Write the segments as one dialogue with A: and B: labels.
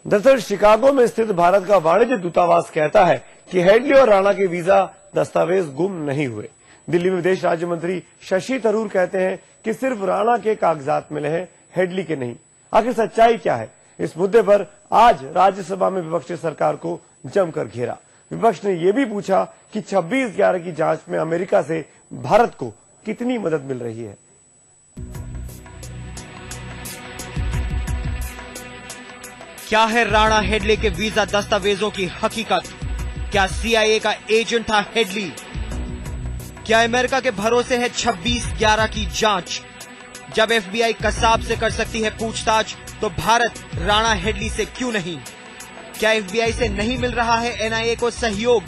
A: दरअसल शिकागो में स्थित भारत का वाणिज्य दूतावास कहता है कि हेडली और राणा के वीजा दस्तावेज गुम नहीं हुए। दिल्ली में विदेश राज्य मंत्री शशि थरूर कहते हैं कि सिर्फ राणा के कागजात मिले हैं, हेडली के नहीं। आखिर सच्चाई क्या है? इस मुद्दे पर आज राज्यसभा में विपक्ष ने सरकार को जमकर घेरा। विपक्ष ने यह भी पूछा कि 26/11 की जांच में अमेरिका से भारत को कितनी मदद मिल रही है।
B: क्या है राणा हेडली के वीजा दस्तावेजों की हकीकत? क्या सीआईए का एजेंट था हेडली? क्या अमेरिका के भरोसे है 26/11 की जांच? जब एफबीआई कसाब से कर सकती है पूछताछ, तो भारत राणा हेडली से क्यों नहीं? क्या एफबीआई से नहीं मिल रहा है एनआईए को सहयोग?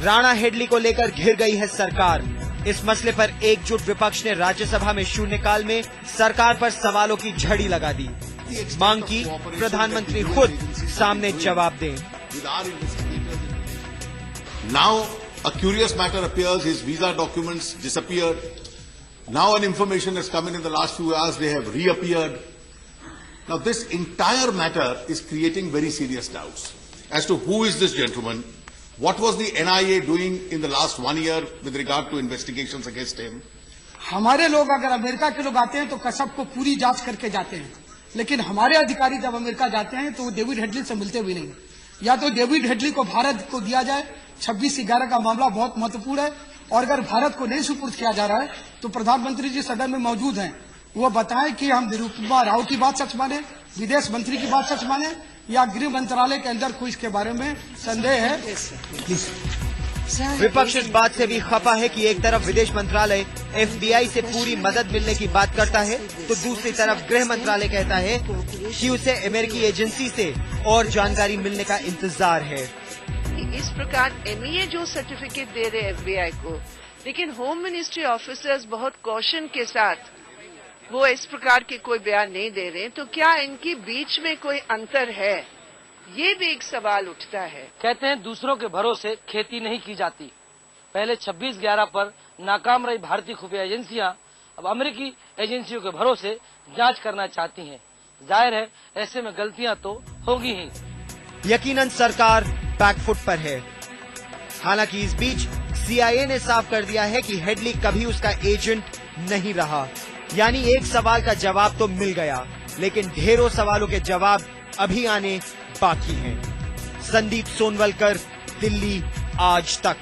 B: राणा हेडली को लेकर घिर गई है सरकार। इस मसले पर एकजुट विपक्ष ने राज्यसभा में शून्यकाल में सरकार पर सवालों की झड़ी लगा दी। मांग की प्रधानमंत्री खुद सामने जवाब दें।
C: Now a curious matter appears. His visa documents disappeared. Now an information has come in the last few hours. They have reappeared. Now this entire matter is creating very serious doubts as to who is this gentleman. What was the NIA doing in the last 1 year with regard to investigations against him?
D: हमारे लोग अगर America के लोग आते हैं तो कसब को पूरी जांच करके जाते हैं, लेकिन हमारे अधिकारी जब अमेरिका जाते हैं तो वो डेविड हेडली से मिलते भी नहीं। या तो डेविड हेडली को भारत को दिया जाए, 26/11 का मामला बहुत महत्वपूर्ण है, और अगर भारत को नहीं सुपुर्द किया जा रहा है तो प्रधानमंत्री जी सदन में मौजूद हैं, वो बताएं कि हम निरुपमा राव की बात सच माने, विदेश मंत्री की बात सच माने, या गृह मंत्रालय के अंदर कोई इसके बारे में संदेह है।
B: विपक्ष इस बात से भी खफा है कि एक तरफ विदेश मंत्रालय एफबीआई से पूरी मदद मिलने की बात करता है, तो दूसरी तरफ गृह मंत्रालय कहता है कि उसे अमेरिकी एजेंसी से और जानकारी मिलने का इंतजार है।
E: इस प्रकार एनआईए जो सर्टिफिकेट दे रहे एफबीआई को, लेकिन होम मिनिस्ट्री ऑफिसर्स बहुत कॉशन के साथ वो इस प्रकार के कोई बयान नहीं दे रहे, तो क्या इनके बीच में कोई अंतर है? ये भी एक सवाल उठता है।
F: कहते हैं दूसरों के भरोसे खेती नहीं की जाती। पहले 26/11 पर नाकाम रही भारतीय खुफिया एजेंसियां अब अमेरिकी एजेंसियों के भरोसे जांच करना चाहती हैं। जाहिर है ऐसे में गलतियां तो होगी ही।
B: यकीनन सरकार बैकफुट पर है। हालांकि इस बीच सीआईए ने साफ कर दिया है कि हेडली कभी उसका एजेंट नहीं रहा। यानी एक सवाल का जवाब तो मिल गया, लेकिन ढेरों सवालों के जवाब अभी आने बाकी हैं। संदीप सोनवलकर, दिल्ली आज तक।